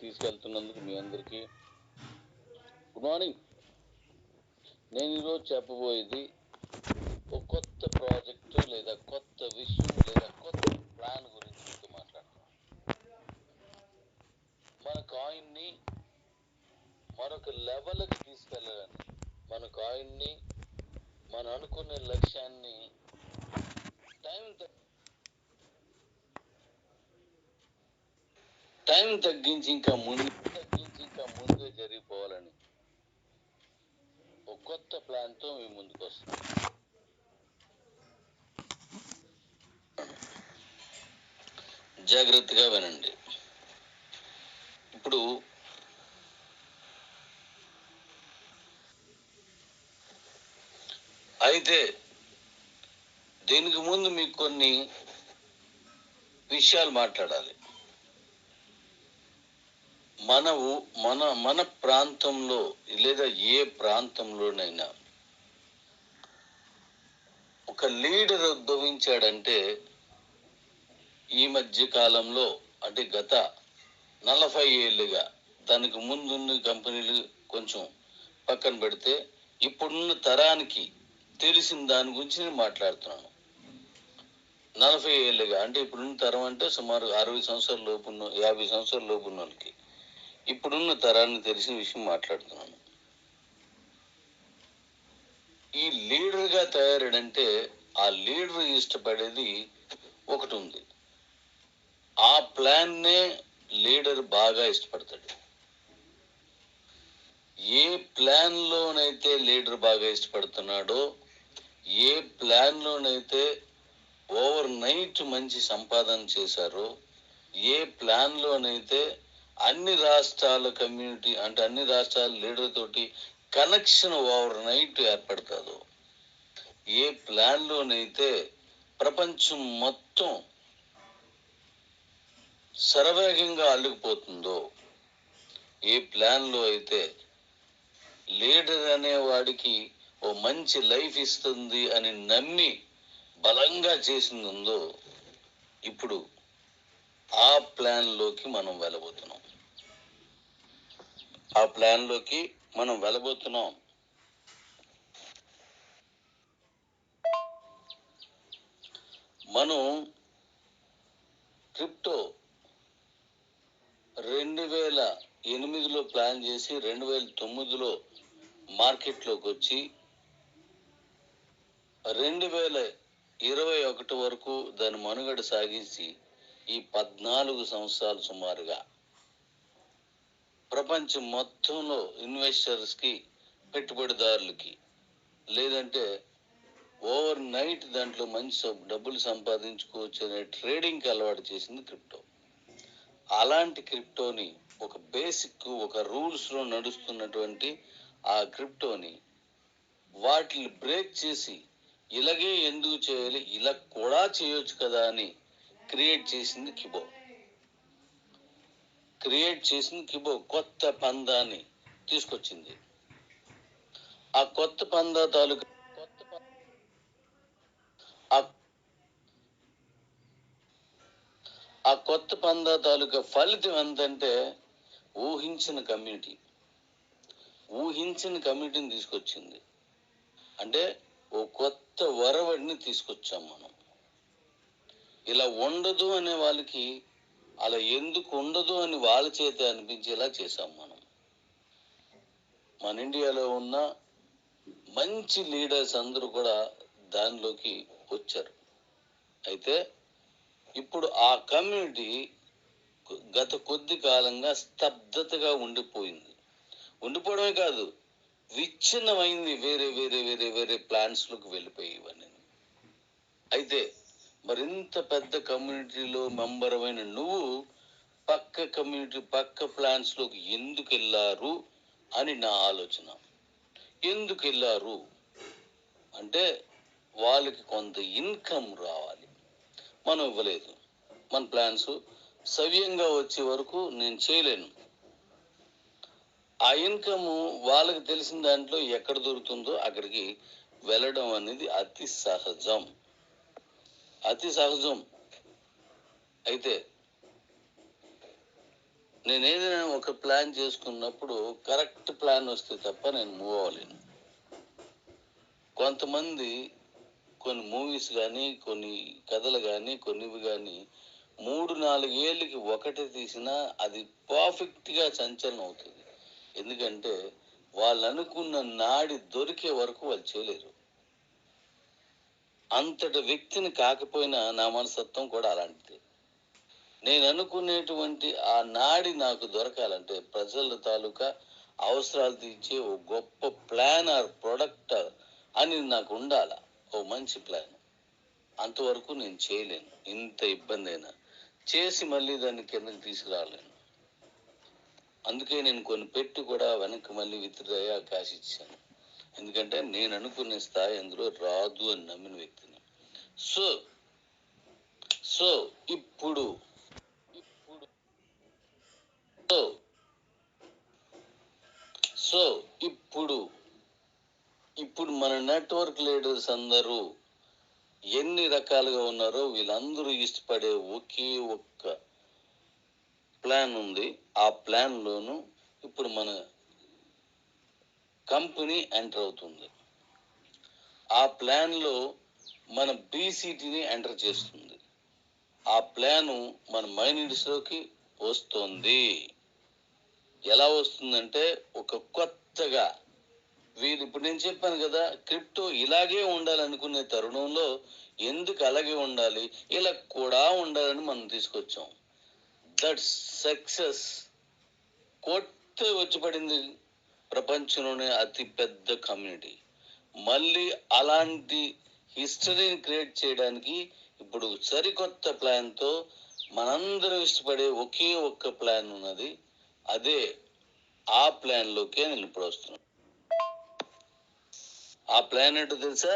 తీసుకెళ్తున్నందుకు మీ అందరికీ good morning. నేను ఈరోజు చెప్పబోయేది ఒక కొత్త ప్రాజెక్టు లేదా కొత్త విషయం లేదా కొత్త ప్లాన్ గురించి మీతో మాట్లాడుతున్నాను. మన కాయిన్ని మరొక లెవెల్కి తీసుకెళ్ళాలని, మన కాయిన్ని మనం అనుకునే లక్ష్యాన్ని టైం తగ్గించి ఇంకా ముందుగా జరిగిపోవాలని ఒక కొత్త ప్లాన్తో మీ ముందుకు వస్తున్నాను. జాగ్రత్తగా వినండి. ఇప్పుడు అయితే దీనికి ముందు మీకు కొన్ని విషయాలు మాట్లాడాలి. మన ప్రాంతంలో లేదా ఏ ప్రాంతంలోనైనా ఒక లీడర్ ఉద్భవించాడంటే ఈ మధ్య కాలంలో, అంటే గత 40 ఏళ్ళుగా, దానికి ముందున్న కంపెనీలు కొంచెం పక్కన పెడితే ఇప్పుడున్న తరానికి తెలిసిన దాని గురించి నేను మాట్లాడుతున్నాను. 40 ఏళ్ళుగా అంటే ఇప్పుడున్న తరం అంటే సుమారు 60 సంవత్సరాల లోపు 50 సంవత్సరాల లోపు ఉన్న వాళ్ళకి ఇప్పుడున్న తరాన్ని తెలిసిన విషయం మాట్లాడుతున్నాను. ఈ లీడర్గా తయారడంటే ఆ లీడర్ ఇష్టపడేది ఒకటి ఉంది. ఆ ప్లాన్నే లీడర్ బాగా ఇష్టపడతాడు. ఏ ప్లాన్లోనైతే లీడర్ బాగా ఇష్టపడుతున్నాడో, ఏ ప్లాన్లోనైతే ఓవర్ నైట్ మంచి సంపాదన చేశారో, ఏ ప్లాన్లోనైతే అన్ని రాష్ట్రాల కమ్యూనిటీ అంటే అన్ని రాష్ట్రాల లీడర్ తోటి కనెక్షన్ ఓవర్ నైట్ ఏర్పడుతుందో, ఏ ప్లాన్లోనైతే ప్రపంచం మొత్తం శరవేగంగా అల్లుకుపోతుందో, ఏ ప్లాన్లో అయితే లీడర్ అనేవాడికి ఓ మంచి లైఫ్ ఇస్తుంది అని నమ్మి బలంగా చేసిందో, ఇప్పుడు ఆ ప్లాన్లోకి మనం వెళ్ళబోతున్నాం. మనం క్రిప్టో 2008లో ప్లాన్ చేసి 2009లో మార్కెట్లోకి వచ్చి 2021 వరకు దాని మనుగడ సాగించి ఈ 14 సంవత్సరాలు సుమారుగా ప్రపంచం మొత్తంలో ఇన్వెస్టర్స్కి, పెట్టుబడిదారులకి, లేదంటే ఓవర్ నైట్ దాంట్లో మంచి డబ్బులు సంపాదించుకోవచ్చు అనే ట్రేడింగ్కి అలవాటు చేసింది క్రిప్టో. అలాంటి క్రిప్టోని ఒక బేసిక్, ఒక రూల్స్లో నడుస్తున్నటువంటి ఆ క్రిప్టోని వాటిని బ్రేక్ చేసి ఇలాగే ఎందుకు చేయాలి, ఇలా కూడా చేయొచ్చు కదా అని క్రియేట్ చేసింది కిబో. కొత్త పందాన్ని తీసుకొచ్చింది. ఆ కొత్త పందా తాలూకా ఫలితం ఎంతంటే ఊహించిన కమ్యూనిటీని తీసుకొచ్చింది. అంటే ఓ కొత్త వరవడిని తీసుకొచ్చాం మనం. ఇలా ఉండదు అనే వాళ్ళకి అలా ఎందుకు ఉండదు అని వాళ్ళ చేత అనిపించేలా చేశాం మనం. మన ఇండియాలో ఉన్న మంచి లీడర్స్ అందరూ కూడా దానిలోకి వచ్చారు. అయితే ఇప్పుడు ఆ కమ్యూనిటీ గత కొద్ది కాలంగా స్తబ్దతగా ఉండిపోవడమే కాదు, విచ్ఛిన్నమైంది. వేరే ప్లాన్స్లోకి వెళ్ళిపోయి ఇవన్నీ. అయితే మరింత పెద్ద కమ్యూనిటీలో మెంబర్ అయిన నువ్వు పక్క ప్లాన్స్లోకి ఎందుకు వెళ్ళారు అని నా ఆలోచన. ఎందుకు వెళ్ళారు అంటే వాళ్ళకి కొంత ఇన్కమ్ రావాలి. మనం ఇవ్వలేదు. మన ప్లాన్స్ సవ్యంగా వచ్చే వరకు నేను చేయలేను. ఆ ఇన్కమ్ వాళ్ళకి తెలిసిన దాంట్లో ఎక్కడ దొరుకుతుందో అక్కడికి వెళ్ళడం అనేది అతి సహజం. అయితే నేను ఏదైనా ఒక ప్లాన్ చేసుకున్నప్పుడు కరెక్ట్ ప్లాన్ వస్తే తప్ప నేను మూవ్ అవ్వలేను. కొంతమంది కొన్ని మూవీస్ కానీ, కొన్ని కథలు కానీ, కొన్నివి కానీ 3-4 ఏళ్ళకి ఒకటి తీసినా అది పర్ఫెక్ట్గా సంచలనం అవుతుంది. ఎందుకంటే వాళ్ళు అనుకున్న నాడి దొరికే వరకు వాళ్ళు చేయలేరు. అంతటి వ్యక్తిని కాకపోయినా నా మనస్తత్వం కూడా అలాంటిది. నేను అనుకునేటువంటి ఆ నాడి నాకు దొరకాలంటే ప్రజల తాలూకా అవసరాలు తీర్చే ఓ గొప్ప ప్లాన్ ఆర్ ప్రొడక్ట్ అని నాకు ఉండాల, ఓ మంచి ప్లాన్. అంతవరకు నేను చేయలేను. ఇంత ఇబ్బంది అయినా చేసి మళ్ళీ దాన్ని కిందకి తీసుకురాలేను. అందుకే నేను కొన్ని పెట్టి కూడా వెనక్కి మళ్ళీ విత్డ్రా అయ్యి ఆ క్యాష్ ఇచ్చాను. ఎందుకంటే నేను అనుకునే స్థాయి అందులో రాదు అని నమ్మిన వ్యక్తిని. సో సో ఇప్పుడు సో సో ఇప్పుడు ఇప్పుడు మన నెట్వర్క్ లీడర్స్ అందరూ ఎన్ని రకాలుగా ఉన్నారో వీళ్ళందరూ ఇష్టపడే ఒకే ఒక్క ప్లాన్ ఉంది. ఆ ప్లాన్లోను ఇప్పుడు మన కంపెనీ ఎంటర్ అవుతుంది. ఆ ప్లాన్లో మన బీసీటీని ఎంటర్ చేస్తుంది. ఆ ప్లాను మన మైనీడ్స్లోకి వస్తుంది. ఎలా వస్తుందంటే ఒక కొత్తగా వీళ్ళు ఇప్పుడు నేను చెప్పాను కదా, క్రిప్టో ఇలాగే ఉండాలనుకునే తరుణంలో ఎందుకు అలాగే ఉండాలి, ఇలా కూడా ఉండాలని మనం తీసుకొచ్చాం. దట్ సక్సెస్ కొత్త వచ్చి పడింది ప్రపంచంలోనే అతి పెద్ద కమ్యూనిటీ. మళ్ళీ అలాంటి హిస్టరీని క్రియేట్ చేయడానికి ఇప్పుడు సరికొత్త ప్లాన్తో మనందరం ఇష్టపడే ఒకే ఒక్క ప్లాన్ ఉన్నది. అదే ఆ ప్లాన్లోకే నేను ఇప్పుడు వస్తున్నాను. ఆ ప్లాన్ ఏంటో తెలుసా?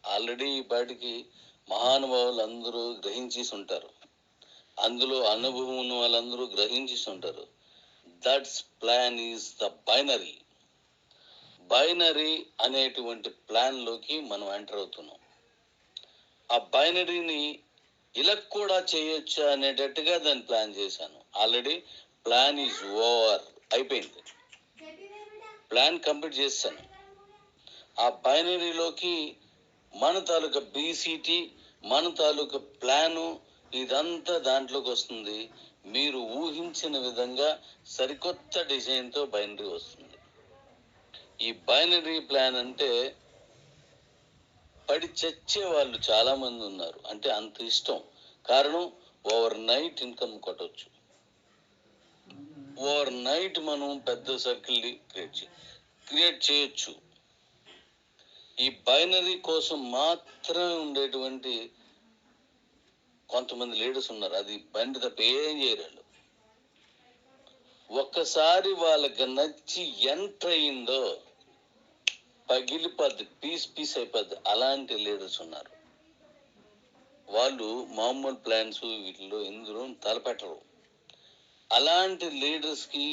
ఆల్రెడీ ఈ పాటికి మహానుభావులు అందరూ గ్రహించేసి ఉంటారు. అందులో అనుభవం ఉన్న వాళ్ళందరూ గ్రహించేసి ఉంటారు. That's plan is the binary. Binary అనేటువంటి ప్లాన్లోకి మనం ఎంటర్ అవుతున్నాం. ఆ బైనరీని ఇలా కూడా చేయొచ్చా అనేటట్టుగా దాన్ని ప్లాన్ చేశాను. ఆల్రెడీ ప్లాన్ ఈజ్ ఓవర్, అయిపోయింది. ప్లాన్ కంప్లీట్ చేశాను. ఆ బైనరీలోకి మన తాలూకా బీసీటీ, మన తాలూకా ప్లాను ఇదంతా దాంట్లోకి వస్తుంది. మీరు ఊహించిన విధంగా సరికొత్త డిజైన్తో బైనరీ వస్తుంది. ఈ బైనరీ ప్లాన్ అంటే పడి చచ్చే వాళ్ళు చాలా మంది ఉన్నారు. అంటే అంత ఇష్టం. కారణం ఓవర్ నైట్ ఇన్కమ్ కొట్టవచ్చు. ఓవర్ నైట్ మనం పెద్ద సర్కిల్ని క్రియేట్ చేయొచ్చు. ఈ బైనరీ కోసం మాత్రమే ఉండేటువంటి కొంతమంది లీడర్స్ ఉన్నారు. అది బండి తప్ప ఏం చేయరు. ఒక్కసారి వాళ్ళకి నచ్చి ఎంటర్ అయిందో పగిలిపోద్ది, పీస్ అయిపోద్ది. అలాంటి లీడర్స్ ఉన్నారు. వాళ్ళు మామూలు ప్లాన్స్ వీటిలో ఎందులో తలపెట్టరు. అలాంటి లీడర్స్కి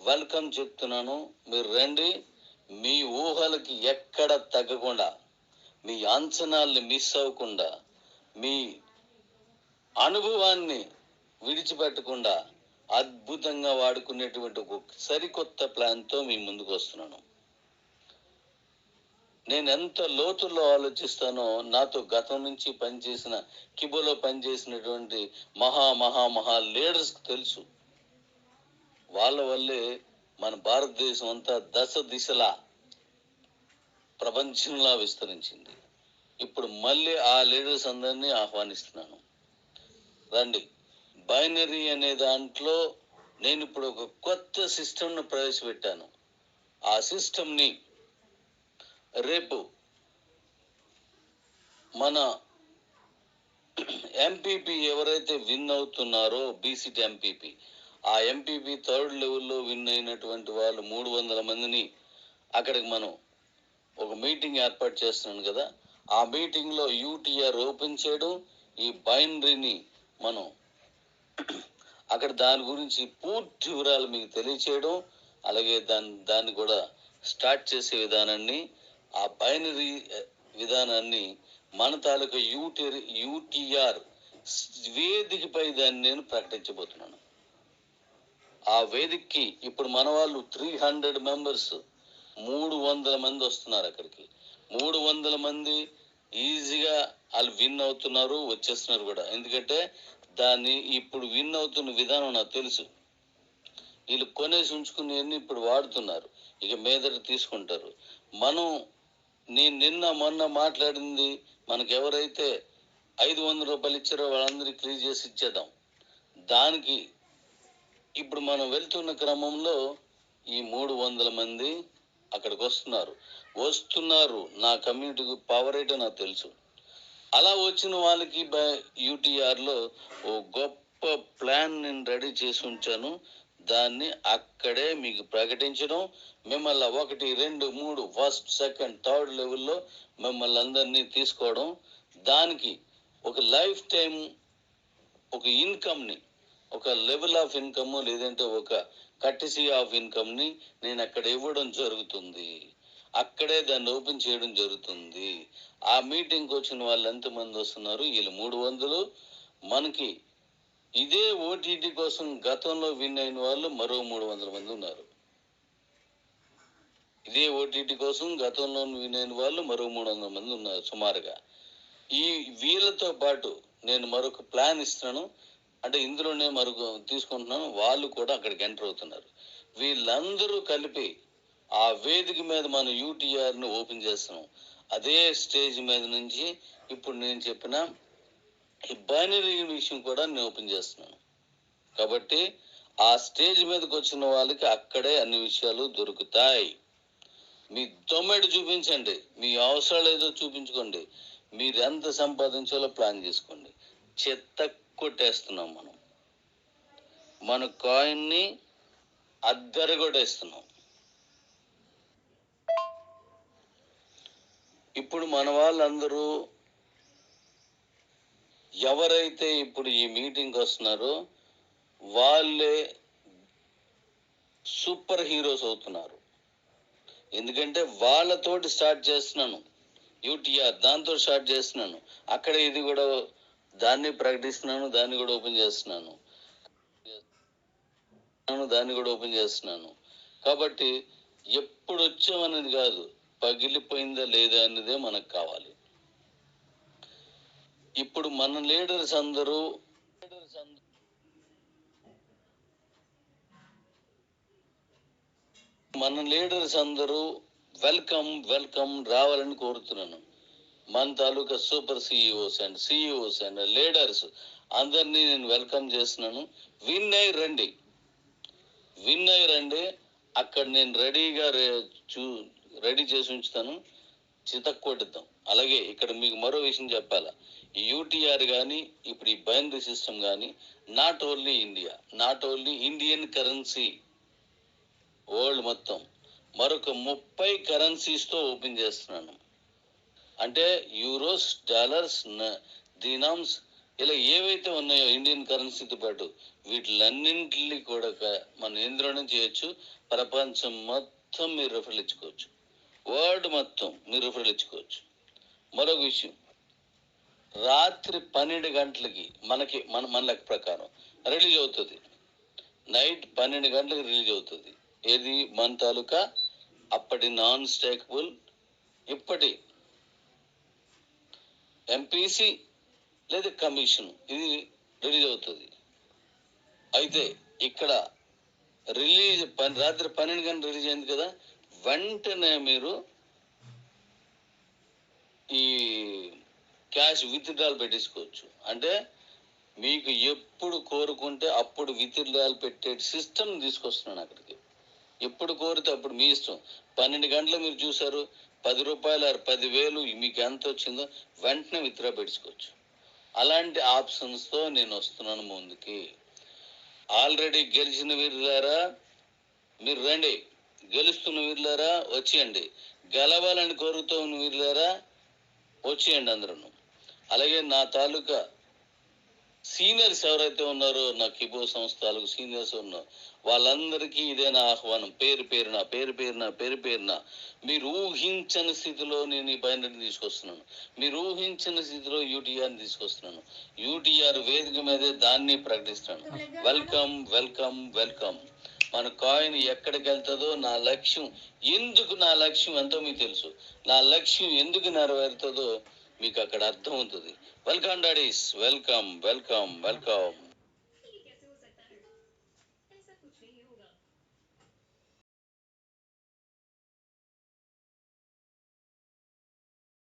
వెల్కమ్ చెప్తున్నాను. మీరు రండి. మీ ఊహలకి ఎక్కడ తగ్గకుండా, మీ అంచనాల్ని మిస్ అవ్వకుండా, మీ అనుభవాన్ని విడిచిపెట్టకుండా అద్భుతంగా వాడుకునేటువంటి ఒక సరికొత్త ప్లాన్తో మీ ముందుకు వస్తున్నాను. నేను ఎంత లోతుల్లో ఆలోచిస్తానో నాతో గతం నుంచి పనిచేసిన, కిబోలో పనిచేసినటువంటి మహా లీడర్స్కి తెలుసు. వాళ్ళ వల్లే మన భారతదేశం అంతా దశ దిశలా ప్రపంచంలా విస్తరించింది. ఇప్పుడు మళ్ళీ ఆ లీడర్స్ అందరినీ ఆహ్వానిస్తున్నాను. రండి. బైనరీ అనే దాంట్లో నేను ఇప్పుడు ఒక కొత్త సిస్టమ్ను ప్రవేశపెట్టాను. ఆ సిస్టమ్ని రేపు మన ఎంపీపీ ఎవరైతే విన్ అవుతున్నారో, బీసీటీ ఎంపీపీ, ఆ ఎంపీపీ 3rd లెవెల్లో విన్ అయినటువంటి వాళ్ళు 300 మందిని అక్కడికి మనం ఒక మీటింగ్ ఏర్పాటు చేస్తున్నాను కదా, ఆ మీటింగ్లో యూటీఆర్ ఓపెన్ చేయడం, ఈ బైనరీని మనం అక్కడ దాని గురించి పూర్తి వివరాలు మీకు తెలియచేయడం, అలాగే దాన్ని కూడా స్టార్ట్ చేసే విధానాన్ని, ఆ బైనరీ విధానాన్ని మన తాలూకా యూటీఆర్ వేదికపై దాన్ని నేను ప్రకటించబోతున్నాను. ఆ వేదికకి ఇప్పుడు మన వాళ్ళు 300 మెంబర్స్ 300 మంది వస్తున్నారు అక్కడికి. 300 మంది ఈజీగా వాళ్ళు విన్ అవుతున్నారు, వచ్చేస్తున్నారు కూడా. ఎందుకంటే దాన్ని ఇప్పుడు విన్ అవుతున్న విధానం నాకు తెలుసు. వీళ్ళు కొనేసి ఉంచుకునేవన్నీ ఇప్పుడు వాడుతున్నారు, ఇక మీదట తీసుకుంటారు. నేను నిన్న మొన్న మాట్లాడింది, మనకు ఎవరైతే 500 రూపాయలు ఇచ్చారో వాళ్ళందరికీ క్లియర్ చేసి ఇచ్చేద్దాం. దానికి ఇప్పుడు మనం వెళ్తున్న క్రమంలో ఈ 300 మంది అక్కడికి వస్తున్నారు. నా కమ్యూనిటీకి పవర్ ఏంటో నాకు తెలుసు. అలా వచ్చిన వాళ్ళకి యూటీఆర్లో ఓ గొప్ప ప్లాన్ నేను రెడీ చేసి ఉంచాను. దాన్ని అక్కడే మీకు ప్రకటించడం, మిమ్మల్ని 1, 2, 3 ఫస్ట్, సెకండ్, థర్డ్ లెవెల్లో మిమ్మల్ని అందరినీ తీసుకోవడం, దానికి ఒక లైఫ్ టైం ఒక ఇన్కమ్ని, ఒక లెవెల్ ఆఫ్ ఇన్కమ్ లేదంటే ఒక కటిసీ ఆఫ్ ఇన్కమ్ని నేను అక్కడ ఇవ్వడం జరుగుతుంది. అక్కడే దాన్ని ఓపెన్ చేయడం జరుగుతుంది. ఆ మీటింగ్కి వచ్చిన వాళ్ళు ఎంతమంది వస్తున్నారు? వీళ్ళు 300. మనకి ఇదే ఓటీటీ కోసం గతంలో విన్ అయిన వాళ్ళు మరో 300 మంది ఉన్నారు. ఇదే ఓటీటీ కోసం గతంలో విన్ అయిన వాళ్ళు మరో 300 మంది ఉన్నారు సుమారుగా. వీళ్ళతో పాటు నేను మరొక ప్లాన్ ఇస్తున్నాను. అంటే ఇందులోనే మరొక తీసుకుంటున్నాను. వాళ్ళు కూడా అక్కడికి ఎంటర్ అవుతున్నారు. వీళ్ళందరూ కలిపి ఆ వేదిక మీద మన యూటీఆర్ని ఓపెన్ చేస్తున్నాం. అదే స్టేజ్ మీద నుంచి ఇప్పుడు నేను చెప్పిన ఈ బైనరీ విషయం కూడా నేను ఓపెన్ చేస్తున్నాను. కాబట్టి ఆ స్టేజ్ మీదకి వచ్చిన వాళ్ళకి అక్కడే అన్ని విషయాలు దొరుకుతాయి. మీ దొమ్మెడు చూపించండి, మీ అవసరాలు ఏదో చూపించుకోండి, మీరు ఎంత సంపాదించాలో ప్లాన్ చేసుకోండి. చెత్త కొట్టేస్తున్నాం మన కాయిన్ని అద్దరగొట్టేస్తున్నాం. ఇప్పుడు మన వాళ్ళందరూ ఎవరైతే ఇప్పుడు ఈ మీటింగ్ వస్తున్నారో వాళ్ళే సూపర్ హీరోస్ అవుతున్నారు. ఎందుకంటే వాళ్ళతోటి స్టార్ట్ చేస్తున్నాను యూటీఆర్, దాంతో స్టార్ట్ చేస్తున్నాను. అక్కడ ఇది కూడా దాన్ని ప్రకటిస్తున్నాను, దాన్ని కూడా ఓపెన్ చేస్తున్నాను. కాబట్టి ఎప్పుడు వచ్చామనేది కాదు, పగిలిపోయిందా లేదా అన్నదే మనకు కావాలి. ఇప్పుడు మన లీడర్స్ అందరూ వెల్కమ్ రావాలని కోరుతున్నాను. మన తాలూకా సూపర్ సిఇఓస్ అండ్ లీడర్స్ అందరినీ నేను వెల్కమ్ చేస్తున్నాను. విన్ అయి రండి. అక్కడ నేను రెడీ చేసి ఉంచుతాను. చితక్కొట్టిద్దాం. అలాగే ఇక్కడ మీకు మరో విషయం చెప్పాలా, ఈ యూటీఆర్ కానీ ఇప్పుడు ఈ బైనరీ సిస్టమ్ కానీ not only Indian currency, world మొత్తం మరొక 30 కరెన్సీస్తో ఓపెన్ చేస్తున్నాను. అంటే యూరోస్, డాలర్స్, దినామ్స్ ఇలా ఏవైతే ఉన్నాయో ఇండియన్ కరెన్సీతో పాటు వీటిలన్నింటినీ కూడా మనం ఇందులోనే చేయొచ్చు. ప్రపంచం మొత్తం మీరు రిఫరల్ ఇచ్చుకోవచ్చు, వరల్డ్ మొత్తం మీరు రిఫరల్ ఇచ్చుకోవచ్చు. మరొక విషయం, రాత్రి 12 గంటలకి మన లెక్క ప్రకారం రిలీజ్ అవుతుంది. నైట్ 12 గంటలకు రిలీజ్ అవుతుంది. ఏది? మన తాలూకా అప్పటి నాన్ స్టేకబుల్, ఇప్పటి ఎంపీసీ లేదా కమిషన్, ఇది రిలీజ్ అవుతుంది. అయితే ఇక్కడ రాత్రి 12 గంటలు రిలీజ్ అయింది కదా, వెంటనే మీరు ఈ క్యాష్ విత్డ్రాల్ పెట్టేసుకోవచ్చు. అంటే మీకు ఎప్పుడు కోరుకుంటే అప్పుడు విత్డ్రాల్ పెట్టే సిస్టమ్ తీసుకొస్తున్నాను అక్కడికి. ఎప్పుడు కోరితే అప్పుడు మీ ఇష్టం. 12 గంటలు మీరు చూసారు, 10 రూపాయలు 10,000 మీకు ఎంత వచ్చిందో వెంటనే విత్డ్రా పెట్టుకోవచ్చు. అలాంటి ఆప్షన్స్తో నేను వస్తున్నాను ముందుకి. ఆల్రెడీ గెలిచిన వీరులారా మీరు రండి, గెలుస్తున్న వీరులారా వచ్చేయండి, గెలవాలని కోరుతున్న వీరులారా వచ్చేయండి అందరూ. అలాగే నా తాలూకా సీనియర్స్ ఎవరైతే ఉన్నారో, నా కిబో సంస్థ తాలూకు సీనియర్స్ ఉన్నారు, వాళ్ళందరికీ ఇదే నా ఆహ్వానం. పేరు పేరున మీరు ఊహించని స్థితిలో నేను ఈ బైనరీ తీసుకొస్తున్నాను. మీరు ఊహించని స్థితిలో యూటీఆర్ని తీసుకొస్తున్నాను. యూటీఆర్ వేదిక మీదే దాన్ని ప్రకటిస్తాను. వెల్కమ్. మన కాయిన్ ఎక్కడికి వెళ్తుందో, నా లక్ష్యం ఎందుకు, నా లక్ష్యం ఎంతో మీకు తెలుసు, నా లక్ష్యం ఎందుకు నెరవేరుతుందో మీకు అక్కడ అర్థం అవుతుంది. Welcome daddies, welcome welcome welcome.